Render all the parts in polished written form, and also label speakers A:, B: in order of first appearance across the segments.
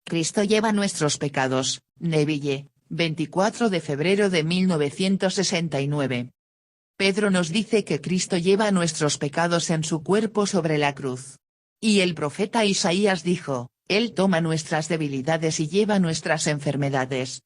A: Cristo lleva nuestros pecados, Neville, 24 de febrero de 1969. Pedro nos dice que Cristo lleva nuestros pecados en su cuerpo sobre la cruz. Y el profeta Isaías dijo, Él toma nuestras debilidades y lleva nuestras enfermedades.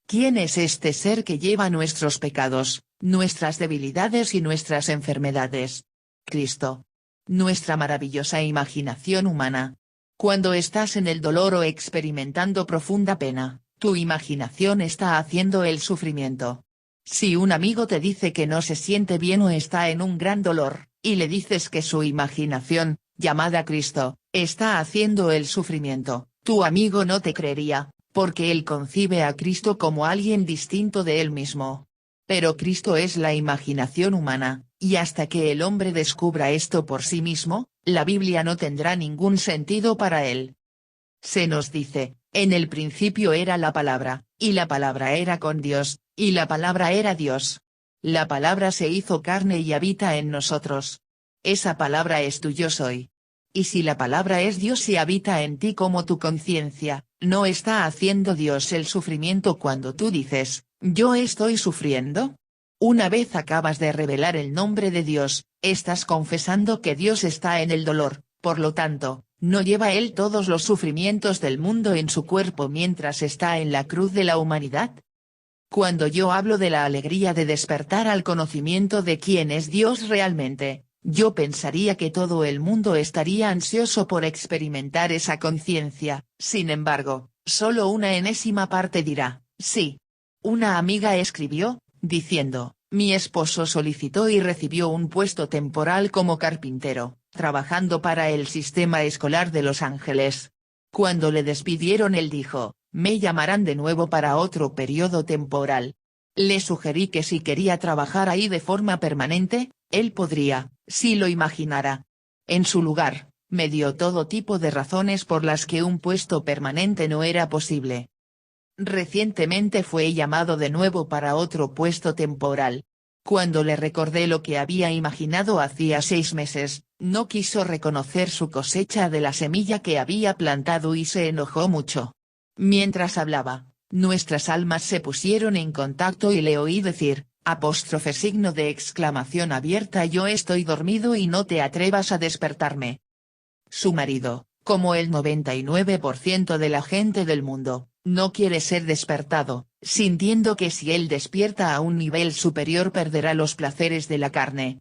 A: ¿Quién es este ser que lleva nuestros pecados, nuestras debilidades y nuestras enfermedades? Cristo. Nuestra maravillosa imaginación humana. Cuando estás en el dolor o experimentando profunda pena, tu imaginación está haciendo el sufrimiento. Si un amigo te dice que no se siente bien o está en un gran dolor, y le dices que su imaginación, llamada Cristo, está haciendo el sufrimiento, tu amigo no te creería, porque él concibe a Cristo como alguien distinto de él mismo. Pero Cristo es la imaginación humana, y hasta que el hombre descubra esto por sí mismo, la Biblia no tendrá ningún sentido para él. Se nos dice, en el principio era la palabra, y la palabra era con Dios, y la palabra era Dios. La palabra se hizo carne y habita en nosotros. Esa palabra es tu yo soy. Y si la palabra es Dios y habita en ti como tu conciencia, ¿no está haciendo Dios el sufrimiento cuando tú dices, yo estoy sufriendo? Una vez acabas de revelar el nombre de Dios, estás confesando que Dios está en el dolor, por lo tanto, ¿no lleva Él todos los sufrimientos del mundo en su cuerpo mientras está en la cruz de la humanidad? Cuando yo hablo de la alegría de despertar al conocimiento de quién es Dios realmente, yo pensaría que todo el mundo estaría ansioso por experimentar esa conciencia, sin embargo, solo una enésima parte dirá, sí. Una amiga escribió, diciendo, mi esposo solicitó y recibió un puesto temporal como carpintero, trabajando para el sistema escolar de Los Ángeles. Cuando le despidieron él dijo, me llamarán de nuevo para otro periodo temporal. Le sugerí que si quería trabajar ahí de forma permanente, él podría, si lo imaginara. En su lugar, me dio todo tipo de razones por las que un puesto permanente no era posible. Recientemente fue llamado de nuevo para otro puesto temporal. Cuando le recordé lo que había imaginado hacía 6 meses, no quiso reconocer su cosecha de la semilla que había plantado y se enojó mucho. Mientras hablaba, nuestras almas se pusieron en contacto y le oí decir, signo de exclamación abierta yo estoy dormido y no te atrevas a despertarme. Su marido, como el 99% de la gente del mundo, no quiere ser despertado, sintiendo que si él despierta a un nivel superior perderá los placeres de la carne.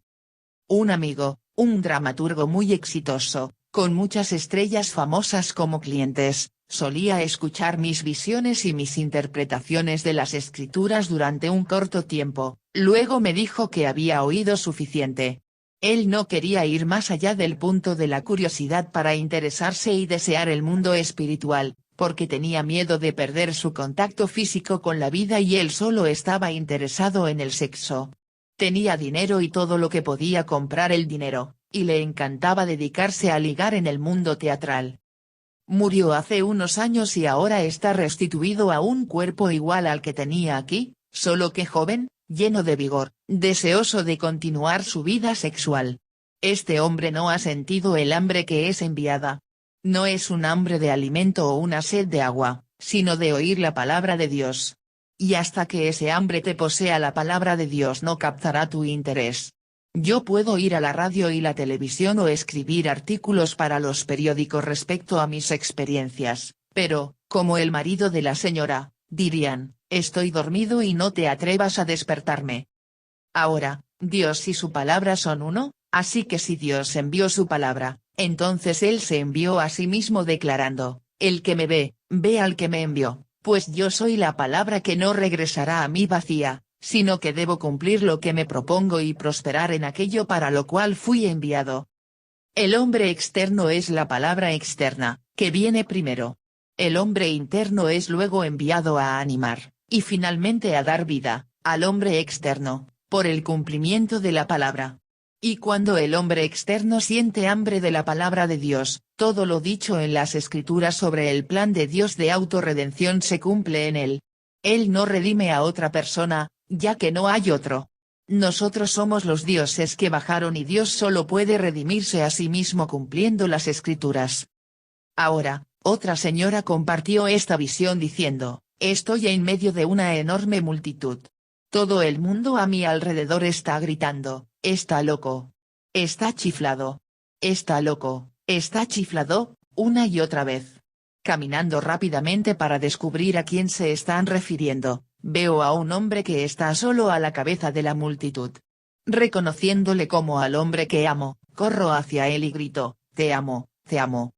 A: Un amigo, un dramaturgo muy exitoso, con muchas estrellas famosas como clientes, solía escuchar mis visiones y mis interpretaciones de las escrituras durante un corto tiempo, luego me dijo que había oído suficiente. Él no quería ir más allá del punto de la curiosidad para interesarse y desear el mundo espiritual, porque tenía miedo de perder su contacto físico con la vida y él solo estaba interesado en el sexo. Tenía dinero y todo lo que podía comprar el dinero, y le encantaba dedicarse a ligar en el mundo teatral. Murió hace unos años y ahora está restituido a un cuerpo igual al que tenía aquí, solo que joven, lleno de vigor, deseoso de continuar su vida sexual. Este hombre no ha sentido el hambre que es enviada. No es un hambre de alimento o una sed de agua, sino de oír la palabra de Dios. Y hasta que ese hambre te posea la palabra de Dios no captará tu interés. Yo puedo ir a la radio y la televisión o escribir artículos para los periódicos respecto a mis experiencias, pero, como el marido de la señora, dirían, estoy dormido y no te atrevas a despertarme. Ahora, Dios y su palabra son uno, así que si Dios envió su palabra, entonces Él se envió a sí mismo declarando, el que me ve, ve al que me envió, pues yo soy la palabra que no regresará a mí vacía, sino que debo cumplir lo que me propongo y prosperar en aquello para lo cual fui enviado. El hombre externo es la palabra externa, que viene primero. El hombre interno es luego enviado a animar, y finalmente a dar vida, al hombre externo, por el cumplimiento de la palabra. Y cuando el hombre externo siente hambre de la palabra de Dios, todo lo dicho en las Escrituras sobre el plan de Dios de autorredención se cumple en él. Él no redime a otra persona, ya que no hay otro. Nosotros somos los dioses que bajaron y Dios solo puede redimirse a sí mismo cumpliendo las Escrituras. Ahora, Otra señora compartió esta visión diciendo, estoy en medio de una enorme multitud. Todo el mundo a mi alrededor está gritando, está loco. Está chiflado. Está loco, está chiflado, una y otra vez. Caminando rápidamente para descubrir a quién se están refiriendo, veo a un hombre que está solo a la cabeza de la multitud. Reconociéndole como al hombre que amo, corro hacia él y grito, te amo, te amo.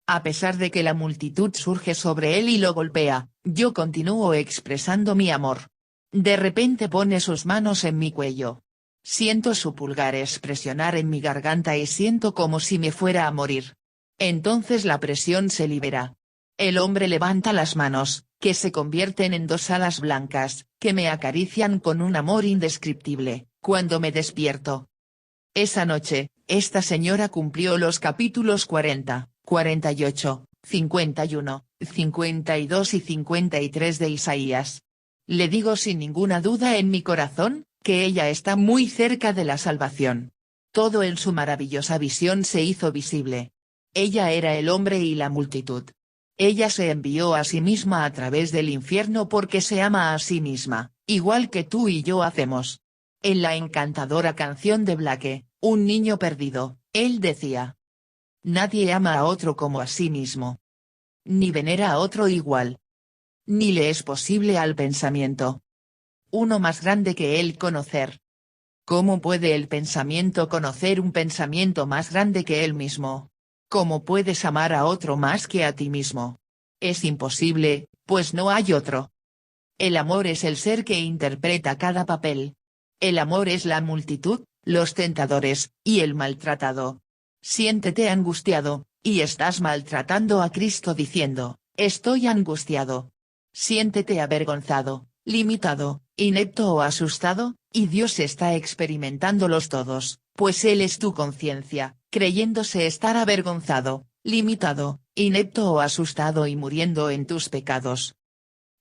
A: A pesar de que la multitud surge sobre él y lo golpea, yo continúo expresando mi amor. De repente pone sus manos en mi cuello. Siento su pulgares presionar en mi garganta y siento como si me fuera a morir. Entonces la presión se libera. El hombre levanta las manos, que se convierten en dos alas blancas, que me acarician con un amor indescriptible, cuando me despierto. Esa noche, esta señora cumplió los capítulos 40, 48, 51, 52 y 53 de Isaías. Le digo sin ninguna duda en mi corazón, que ella está muy cerca de la salvación. Todo en su maravillosa visión se hizo visible. Ella era el hombre y la multitud. Ella se envió a sí misma a través del infierno porque se ama a sí misma, igual que tú y yo hacemos. En la encantadora canción de Blake, Un niño perdido, él decía: nadie ama a otro como a sí mismo. Ni venera a otro igual. Ni le es posible al pensamiento uno más grande que él conocer. ¿Cómo puede el pensamiento conocer un pensamiento más grande que él mismo? ¿Cómo puedes amar a otro más que a ti mismo? Es imposible, pues no hay otro. El amor es el ser que interpreta cada papel. El amor es la multitud, los tentadores, y el maltratado. Siéntete angustiado, y estás maltratando a Cristo diciendo, estoy angustiado. Siéntete avergonzado, limitado, inepto o asustado, y Dios está experimentándolos todos, pues Él es tu conciencia, creyéndose estar avergonzado, limitado, inepto o asustado y muriendo en tus pecados.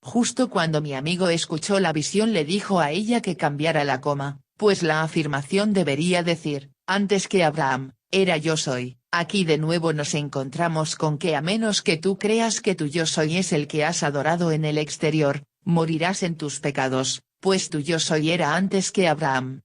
A: Justo cuando mi amigo escuchó la visión le dijo a ella que cambiara la coma, pues la afirmación debería decir, antes que Abraham, era yo soy. Aquí de nuevo nos encontramos con que a menos que tú creas que tu yo soy es el que has adorado en el exterior, morirás en tus pecados, pues tu yo soy era antes que Abraham.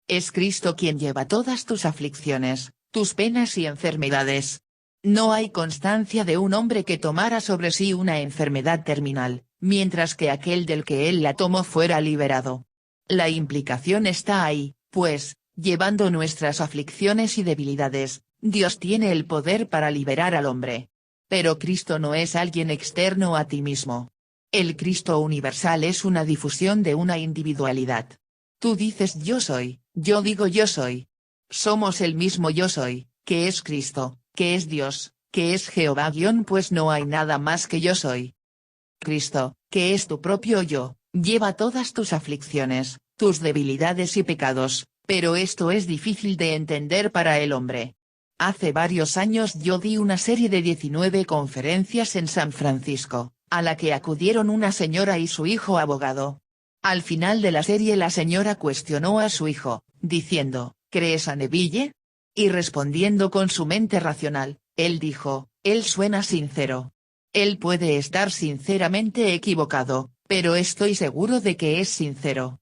A: Es Cristo quien lleva todas tus aflicciones, tus penas y enfermedades. No hay constancia de un hombre que tomara sobre sí una enfermedad terminal, mientras que aquel del que él la tomó fuera liberado. La implicación está ahí, pues, llevando nuestras aflicciones y debilidades, Dios tiene el poder para liberar al hombre. Pero Cristo no es alguien externo a ti mismo. El Cristo universal es una difusión de una individualidad. Tú dices yo soy, yo digo yo soy. Somos el mismo yo soy, que es Cristo, que es Dios, que es Jehová pues no hay nada más que yo soy. Cristo, que es tu propio yo, lleva todas tus aflicciones, tus debilidades y pecados, pero esto es difícil de entender para el hombre. Hace varios años yo di una serie de 19 conferencias en San Francisco, a la que acudieron una señora y su hijo abogado. Al final de la serie la señora cuestionó a su hijo, diciendo, ¿crees a Neville? Y respondiendo con su mente racional, él dijo, él suena sincero. Él puede estar sinceramente equivocado, pero estoy seguro de que es sincero.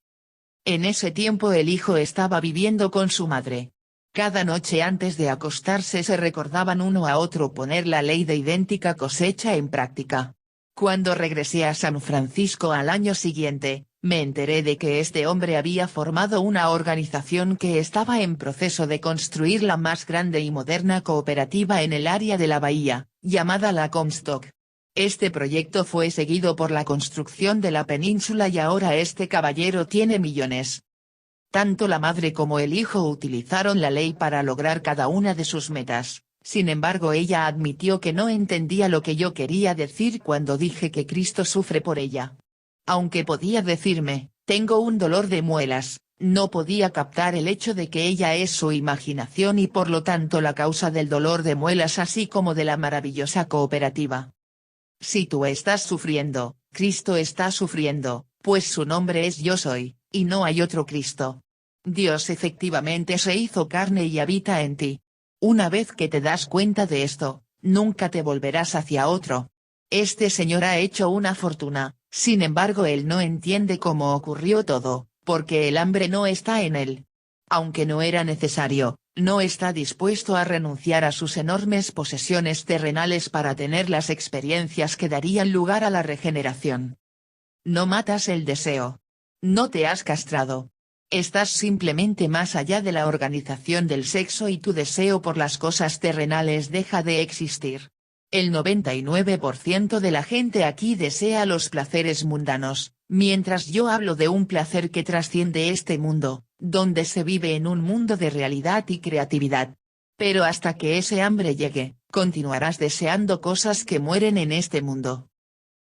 A: En ese tiempo el hijo estaba viviendo con su madre. Cada noche antes de acostarse se recordaban uno a otro poner la ley de idéntica cosecha en práctica. Cuando regresé a San Francisco al año siguiente, me enteré de que este hombre había formado una organización que estaba en proceso de construir la más grande y moderna cooperativa en el área de la bahía, llamada la Comstock. Este proyecto fue seguido por la construcción de la península y ahora este caballero tiene millones. Tanto la madre como el hijo utilizaron la ley para lograr cada una de sus metas. Sin embargo ella admitió que no entendía lo que yo quería decir cuando dije que Cristo sufre por ella. Aunque podía decirme, tengo un dolor de muelas, no podía captar el hecho de que ella es su imaginación y por lo tanto la causa del dolor de muelas así como de la maravillosa cooperativa. Si tú estás sufriendo, Cristo está sufriendo, pues su nombre es Yo Soy, y no hay otro Cristo. Dios efectivamente se hizo carne y habita en ti. Una vez que te das cuenta de esto, nunca te volverás hacia otro. Este señor ha hecho una fortuna, sin embargo él no entiende cómo ocurrió todo, porque el hambre no está en él. Aunque no era necesario, no está dispuesto a renunciar a sus enormes posesiones terrenales para tener las experiencias que darían lugar a la regeneración. No matas el deseo. No te has castrado. Estás simplemente más allá de la organización del sexo y tu deseo por las cosas terrenales deja de existir. El 99% de la gente aquí desea los placeres mundanos, mientras yo hablo de un placer que trasciende este mundo, donde se vive en un mundo de realidad y creatividad. Pero hasta que ese hambre llegue, continuarás deseando cosas que mueren en este mundo.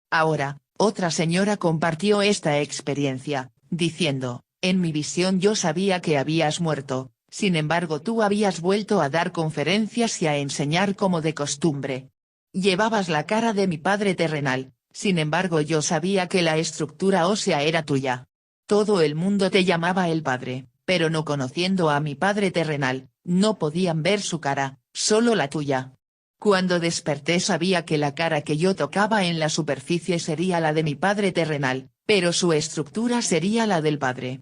A: Ahora, otra señora compartió esta experiencia, diciendo, en mi visión yo sabía que habías muerto, sin embargo tú habías vuelto a dar conferencias y a enseñar como de costumbre. Llevabas la cara de mi padre terrenal, sin embargo yo sabía que la estructura ósea era tuya. Todo el mundo te llamaba el padre, pero no conociendo a mi padre terrenal, no podían ver su cara, solo la tuya. Cuando desperté sabía que la cara que yo tocaba en la superficie sería la de mi padre terrenal, pero su estructura sería la del padre.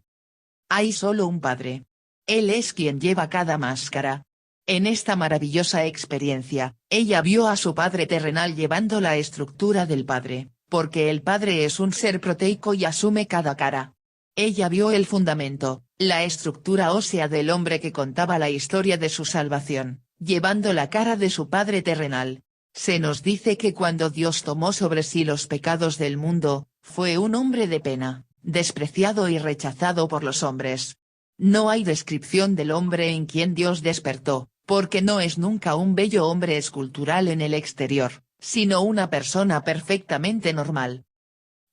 A: Hay solo un padre. Él es quien lleva cada máscara. En esta maravillosa experiencia, ella vio a su padre terrenal llevando la estructura del padre, porque el padre es un ser proteico y asume cada cara. Ella vio el fundamento, la estructura ósea del hombre que contaba la historia de su salvación, llevando la cara de su padre terrenal. Se nos dice que cuando Dios tomó sobre sí los pecados del mundo, fue un hombre de pena, despreciado y rechazado por los hombres. No hay descripción del hombre en quien Dios despertó, porque no es nunca un bello hombre escultural en el exterior, sino una persona perfectamente normal.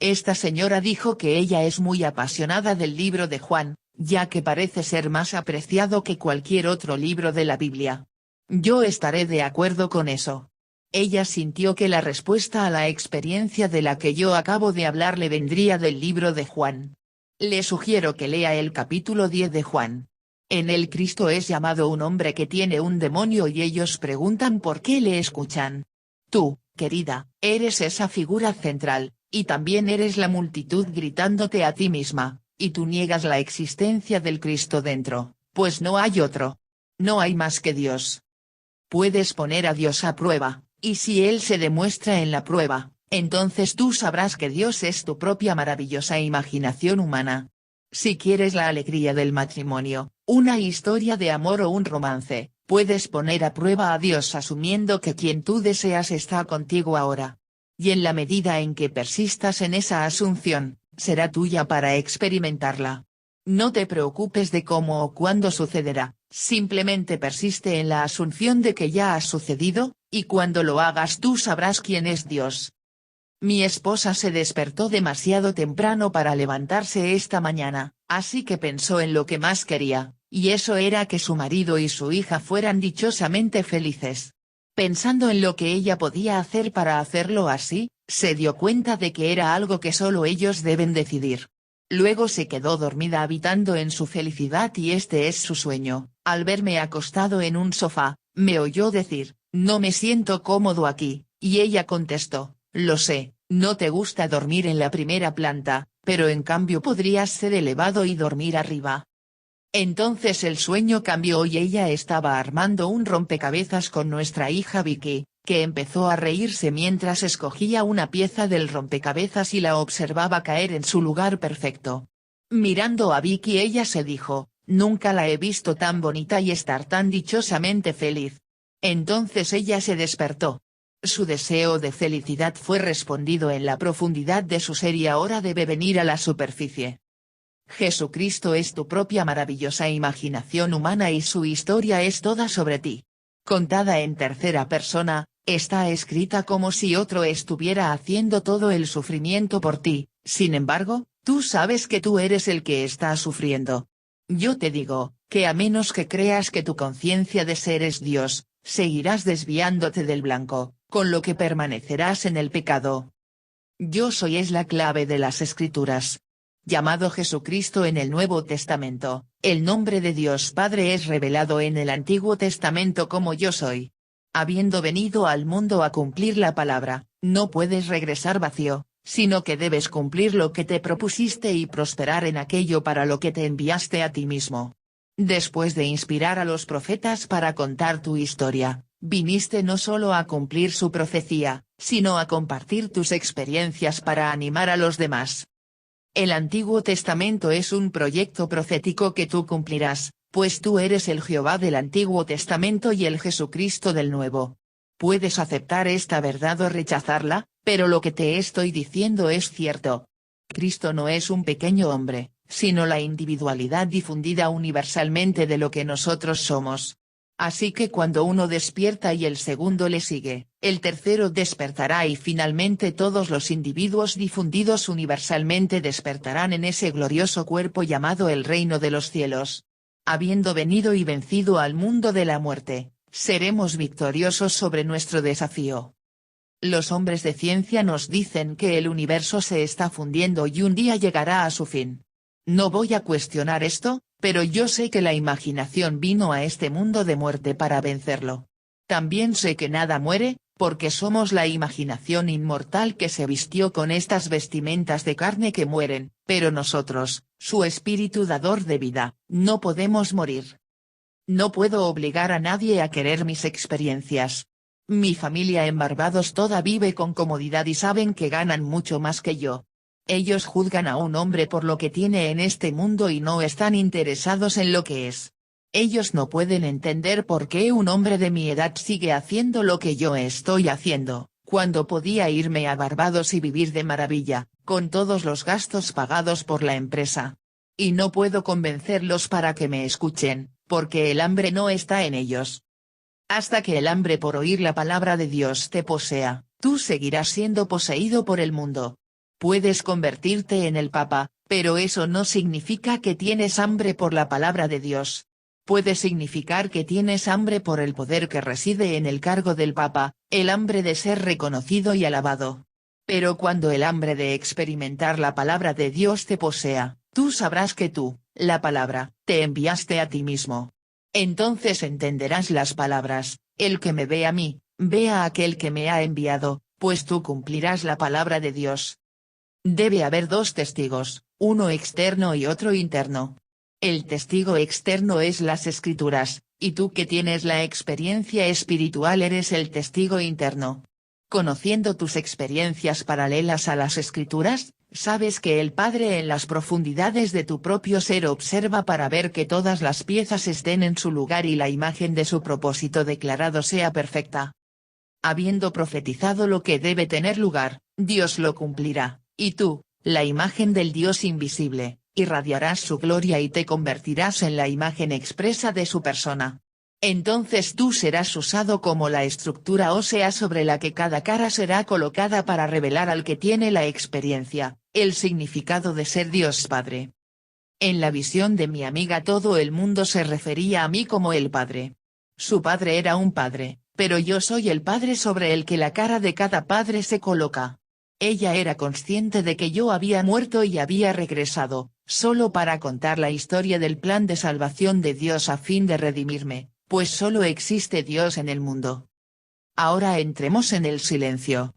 A: Esta señora dijo que ella es muy apasionada del libro de Juan, ya que parece ser más apreciado que cualquier otro libro de la Biblia. Yo estaré de acuerdo con eso. Ella sintió que la respuesta a la experiencia de la que yo acabo de hablar le vendría del libro de Juan. Le sugiero que lea el capítulo 10 de Juan. En él Cristo es llamado un hombre que tiene un demonio y ellos preguntan por qué le escuchan. Tú, querida, eres esa figura central, y también eres la multitud gritándote a ti misma, y tú niegas la existencia del Cristo dentro, pues no hay otro. No hay más que Dios. Puedes poner a Dios a prueba, y si Él se demuestra en la prueba, entonces tú sabrás que Dios es tu propia maravillosa imaginación humana. Si quieres la alegría del matrimonio, una historia de amor o un romance, puedes poner a prueba a Dios asumiendo que quien tú deseas está contigo ahora. Y en la medida en que persistas en esa asunción, será tuya para experimentarla. No te preocupes de cómo o cuándo sucederá, simplemente persiste en la asunción de que ya ha sucedido, y cuando lo hagas tú sabrás quién es Dios. Mi esposa se despertó demasiado temprano para levantarse esta mañana, así que pensó en lo que más quería, y eso era que su marido y su hija fueran dichosamente felices. Pensando en lo que ella podía hacer para hacerlo así, se dio cuenta de que era algo que solo ellos deben decidir. Luego se quedó dormida habitando en su felicidad y este es su sueño. Al verme acostado en un sofá, me oyó decir, no me siento cómodo aquí, y ella contestó, lo sé, no te gusta dormir en la primera planta, pero en cambio podrías ser elevado y dormir arriba. Entonces el sueño cambió y ella estaba armando un rompecabezas con nuestra hija Vicky, que empezó a reírse mientras escogía una pieza del rompecabezas y la observaba caer en su lugar perfecto. Mirando a Vicky ella se dijo, nunca la he visto tan bonita y estar tan dichosamente feliz. Entonces ella se despertó. Su deseo de felicidad fue respondido en la profundidad de su ser y ahora debe venir a la superficie. Jesucristo es tu propia maravillosa imaginación humana y su historia es toda sobre ti. Contada en tercera persona, está escrita como si otro estuviera haciendo todo el sufrimiento por ti, sin embargo, tú sabes que tú eres el que está sufriendo. Yo te digo, que a menos que creas que tu conciencia de ser es Dios, seguirás desviándote del blanco, con lo que permanecerás en el pecado. Yo soy es la clave de las Escrituras. Llamado Jesucristo en el Nuevo Testamento, el nombre de Dios Padre es revelado en el Antiguo Testamento como Yo Soy. Habiendo venido al mundo a cumplir la palabra, no puedes regresar vacío, sino que debes cumplir lo que te propusiste y prosperar en aquello para lo que te enviaste a ti mismo. Después de inspirar a los profetas para contar tu historia, viniste no solo a cumplir su profecía, sino a compartir tus experiencias para animar a los demás. El Antiguo Testamento es un proyecto profético que tú cumplirás, pues tú eres el Jehová del Antiguo Testamento y el Jesucristo del Nuevo. Puedes aceptar esta verdad o rechazarla, pero lo que te estoy diciendo es cierto. Cristo no es un pequeño hombre, sino la individualidad difundida universalmente de lo que nosotros somos. Así que cuando uno despierta y el segundo le sigue, el tercero despertará y finalmente todos los individuos difundidos universalmente despertarán en ese glorioso cuerpo llamado el reino de los cielos. Habiendo venido y vencido al mundo de la muerte, seremos victoriosos sobre nuestro desafío. Los hombres de ciencia nos dicen que el universo se está fundiendo y un día llegará a su fin. No voy a cuestionar esto, pero yo sé que la imaginación vino a este mundo de muerte para vencerlo. También sé que nada muere, porque somos la imaginación inmortal que se vistió con estas vestimentas de carne que mueren, pero nosotros, su espíritu dador de vida, no podemos morir. No puedo obligar a nadie a querer mis experiencias. Mi familia en Barbados toda vive con comodidad y saben que ganan mucho más que yo. Ellos juzgan a un hombre por lo que tiene en este mundo y no están interesados en lo que es. Ellos no pueden entender por qué un hombre de mi edad sigue haciendo lo que yo estoy haciendo, cuando podía irme a Barbados y vivir de maravilla, con todos los gastos pagados por la empresa. Y no puedo convencerlos para que me escuchen, porque el hambre no está en ellos. Hasta que el hambre por oír la palabra de Dios te posea, tú seguirás siendo poseído por el mundo. Puedes convertirte en el Papa, pero eso no significa que tienes hambre por la palabra de Dios. Puede significar que tienes hambre por el poder que reside en el cargo del Papa, el hambre de ser reconocido y alabado. Pero cuando el hambre de experimentar la palabra de Dios te posea, tú sabrás que tú, la palabra, te enviaste a ti mismo. Entonces entenderás las palabras, el que me ve a mí, ve a aquel que me ha enviado, pues tú cumplirás la palabra de Dios. Debe haber dos testigos, uno externo y otro interno. El testigo externo es las Escrituras, y tú que tienes la experiencia espiritual eres el testigo interno. Conociendo tus experiencias paralelas a las Escrituras, sabes que el Padre en las profundidades de tu propio ser observa para ver que todas las piezas estén en su lugar y la imagen de su propósito declarado sea perfecta. Habiendo profetizado lo que debe tener lugar, Dios lo cumplirá, y tú, la imagen del Dios invisible, irradiarás su gloria y te convertirás en la imagen expresa de su persona. Entonces tú serás usado como la estructura ósea sobre la que cada cara será colocada para revelar al que tiene la experiencia, el significado de ser Dios Padre. En la visión de mi amiga todo el mundo se refería a mí como el Padre. Su padre era un padre, pero yo soy el Padre sobre el que la cara de cada padre se coloca. Ella era consciente de que yo había muerto y había regresado, solo para contar la historia del plan de salvación de Dios a fin de redimirme, pues solo existe Dios en el mundo. Ahora entremos en el silencio.